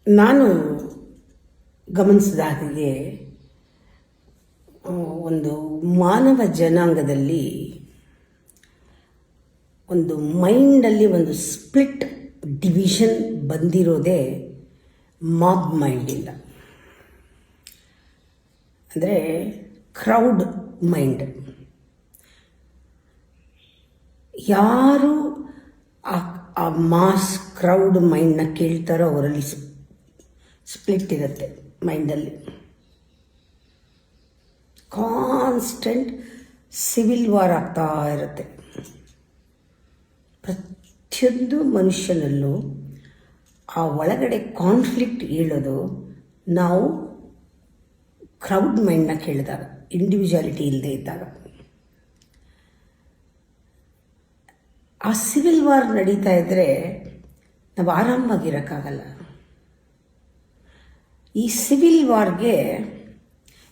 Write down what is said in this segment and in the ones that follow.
ನಾನು ಗಮನಿಸಿದ ಹಾಗೆ ಒಂದು ಮಾನವ ಜನಾಂಗದಲ್ಲಿ ಒಂದು ಮೈಂಡಲ್ಲಿ ಒಂದು ಸ್ಪ್ಲಿಟ್ ಡಿವಿಷನ್ ಬಂದಿರೋದೇ ಮಾಬ್ ಮೈಂಡಿಂದ. ಅಂದರೆ ಕ್ರೌಡ್ ಮೈಂಡ್. ಯಾರು ಆ ಮಾಸ್ ಕ್ರೌಡ್ ಮೈಂಡ್ನ ಕೇಳ್ತಾರೋ ಅವರಲ್ಲಿ ಸ್ಪ್ಲಿಟ್ ಇರುತ್ತೆ ಮೈಂಡಲ್ಲಿ. ಕಾನ್ಸ್ಟೆಂಟ್ ಸಿವಿಲ್ ವಾರ್ ಆಗ್ತಾ ಇರುತ್ತೆ. ಪ್ರತಿಯೊಂದು ಮನುಷ್ಯನಲ್ಲೂ ಆ ಒಳಗಡೆ ಕಾನ್ಫ್ಲಿಕ್ಟ್ ಹೇಳೋದು ನಾವು ಕ್ರೌಡ್ ಮೈಂಡ್ನ ಕೇಳಿದಾಗ, ಇಂಡಿವಿಜುವಾಲಿಟಿ ಇಲ್ಲದೆ ಇದ್ದಾಗ. ಆ ಸಿವಿಲ್ ವಾರ್ ನಡೀತಾ ಇದ್ದರೆ ನಾವು ಆರಾಮಾಗಿರೋಕ್ಕಾಗಲ್ಲ. ಈ ಸಿವಿಲ್ ವಾರ್ಗೆ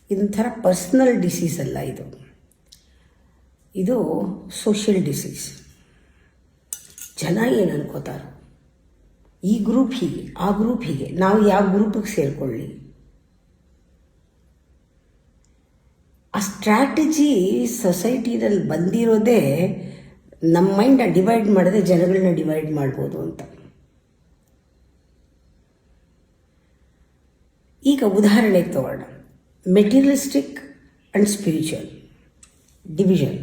ಇದೊಂಥರ ಪರ್ಸ್ನಲ್ ಡಿಸೀಸ್ ಅಲ್ಲ, ಇದು ಸೋಷಿಯಲ್ ಡಿಸೀಸ್. ಜನ ಏನು ಅನ್ಕೋತಾರೋ, ಈ ಗ್ರೂಪ್ ಹೀಗೆ, ಆ ಗ್ರೂಪ್ ಹೀಗೆ, ನಾವು ಯಾವ ಗ್ರೂಪಿಗೆ ಸೇರಿಕೊಳ್ಳಿ. ಆ ಸ್ಟ್ರಾಟಜಿ ಸೊಸೈಟಿನಲ್ಲಿ ಬಂದಿರೋದೇ ನಮ್ಮ ಮೈಂಡನ್ನ ಡಿವೈಡ್ ಮಾಡಿದ್ರೆ ಜನಗಳನ್ನ ಡಿವೈಡ್ ಮಾಡ್ಬೋದು ಅಂತ. ಈಗ ಉದಾಹರಣೆಗೆ ತಗೋಣ, ಮೆಟೀರಿಯಲಿಸ್ಟಿಕ್ ಆ್ಯಂಡ್ ಸ್ಪಿರಿಚುವಲ್ ಡಿವಿಷನ್.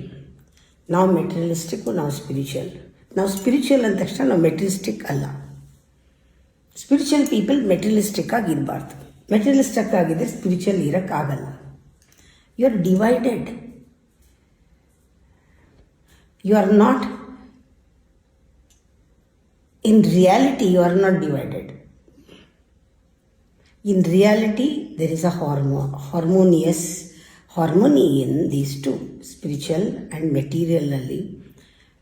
ನಾವು ಮೆಟೀರಿಯಲಿಸ್ಟಿಕ್ಕು, ನಾವು ಸ್ಪಿರಿಚುವಲ್. ನಾವು ಸ್ಪಿರಿಚುವಲ್ ಅಂದ ತಕ್ಷಣ ನಾವು ಮೆಟೀರಿಯಲಿಸ್ಟಿಕ್ ಅಲ್ಲ. ಸ್ಪಿರಿಚುವಲ್ ಪೀಪಲ್ ಮೆಟೀರಿಯಲಿಸ್ಟಿಕ್ ಆಗಿರಬಾರ್ದು. ಮೆಟೀರಿಯಲಿಸ್ಟಿಕ್ ಆಗಿದ್ದರೆ ಸ್ಪಿರಿಚುವಲ್ ಇರೋಕ್ಕಾಗಲ್ಲ. You are divided. You are not, in reality you are not divided. In reality there is a harmony in these two, spiritual and material ಅಲ್ಲಿ,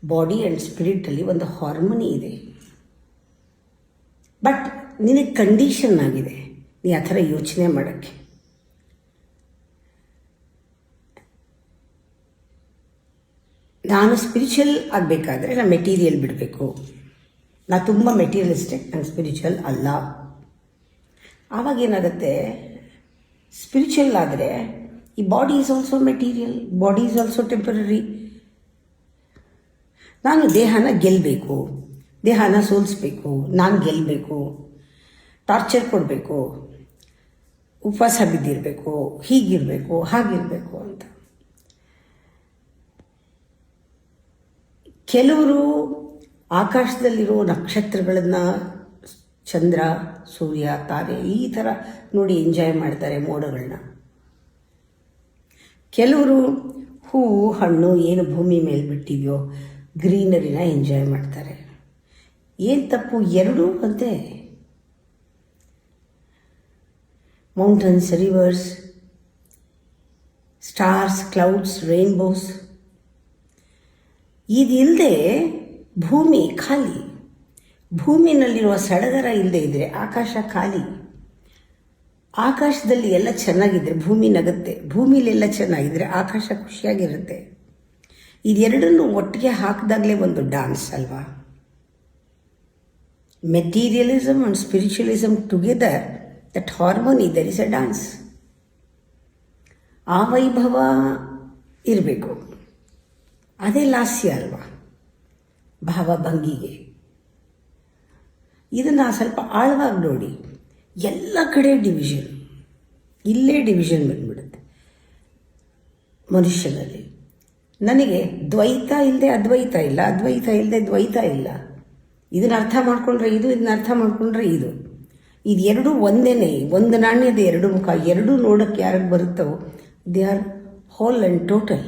body and spirit ಅಲ್ಲಿ ಒಂದು harmony ಇದೆ. But ನಿನಗೆ condition ಆಗಿದೆ ನೀ ಆ ಥರ ಯೋಚನೆ ಮಾಡೋಕ್ಕೆ. ನಾನು ಸ್ಪಿರಿಚುವಲ್ ಆಗಬೇಕಾದ್ರೆ ನಾನು ಮೆಟೀರಿಯಲ್ ಬಿಡಬೇಕು. ನಾನು ತುಂಬ ಮೆಟೀರಿಯಲಿಸ್ಟಿಕ್, ನಾನು ಸ್ಪಿರಿಚುವಲ್ ಅಲ್ಲ. ಆವಾಗ ಏನಾಗುತ್ತೆ, ಸ್ಪಿರಿಚುವಲ್ ಆದರೆ ಈ body is also material, body is also temporary. ನಾನು ದೇಹನ ಗೆಲ್ಲಬೇಕು, ದೇಹನ ಸೋಲಿಸ್ಬೇಕು, ನಾನು ಗೆಲ್ಲಬೇಕು, ಟಾರ್ಚರ್ ಕೊಡಬೇಕು, ಉಪವಾಸ ಬಿದ್ದಿರಬೇಕು, ಹೀಗಿರಬೇಕು, ಹಾಗಿರಬೇಕು ಅಂತ. ಕೆಲವರು ಆಕಾಶದಲ್ಲಿರೋ ನಕ್ಷತ್ರಗಳನ್ನು, ಚಂದ್ರ, ಸೂರ್ಯ, ತಾರೆ ಈ ಥರ ನೋಡಿ ಎಂಜಾಯ್ ಮಾಡ್ತಾರೆ ಮೋಡಗಳನ್ನ. ಕೆಲವರು ಹೂವು, ಹಣ್ಣು ಏನು ಭೂಮಿ ಮೇಲೆ ಬಿಟ್ಟಿದೆಯೋ ಗ್ರೀನರಿನ ಎಂಜಾಯ್ ಮಾಡ್ತಾರೆ. ಏನು ತಪ್ಪು? ಎರಡೂ ಅಂತೆ. Mountains, rivers, stars, clouds, rainbows. ಇದಿಲ್ಲದೆ ಭೂಮಿ ಖಾಲಿ. ಭೂಮಿನಲ್ಲಿರುವ ಸಡಗರ ಇಲ್ಲದೆ ಇದ್ದರೆ ಆಕಾಶ ಖಾಲಿ. ಆಕಾಶದಲ್ಲಿ ಎಲ್ಲ ಚೆನ್ನಾಗಿದ್ದರೆ ಭೂಮಿ ನಗುತ್ತೆ, ಭೂಮಿಲೆಲ್ಲ ಚೆನ್ನಾಗಿದ್ದರೆ ಆಕಾಶ ಖುಷಿಯಾಗಿರುತ್ತೆ. ಇದೆರಡನ್ನು ಒಟ್ಟಿಗೆ ಹಾಕಿದಾಗಲೇ ಒಂದು ಡ್ಯಾನ್ಸ್ ಅಲ್ವಾ? Materialism and spiritualism together, that harmony, there is a dance. ಆ ವೈಭವ ಇರಬೇಕು. ಅದೇ ಲಾಸ್ಯ ಅಲ್ವಾ ಭಾವಭಂಗಿಗೆ. ಇದನ್ನು ಸ್ವಲ್ಪ ಆಳವಾಗಿ ನೋಡಿ. ಎಲ್ಲ ಕಡೆ ಡಿವಿಷನ್, ಇಲ್ಲೇ ಡಿವಿಷನ್ ಬಂದ್ಬಿಡುತ್ತೆ ಮನುಷ್ಯನಲ್ಲಿ. ನನಗೆ ದ್ವೈತ ಇಲ್ಲದೆ ಅದ್ವೈತ ಇಲ್ಲ, ಅದ್ವೈತ ಇಲ್ಲದೆ ದ್ವೈತ ಇಲ್ಲ. ಇದನ್ನು ಅರ್ಥ ಮಾಡ್ಕೊಂಡ್ರೆ ಇದು, ಇದನ್ನ ಅರ್ಥ ಮಾಡ್ಕೊಂಡ್ರೆ ಇದು. ಇದೆರಡೂ ಒಂದೇನೆ, ಒಂದು ನಾಣ್ಯದ ಎರಡು ಮುಖ. ಎರಡೂ ನೋಡೋಕ್ಕೆ ಯಾರಿಗೆ ಬರುತ್ತೋ they are hole and total.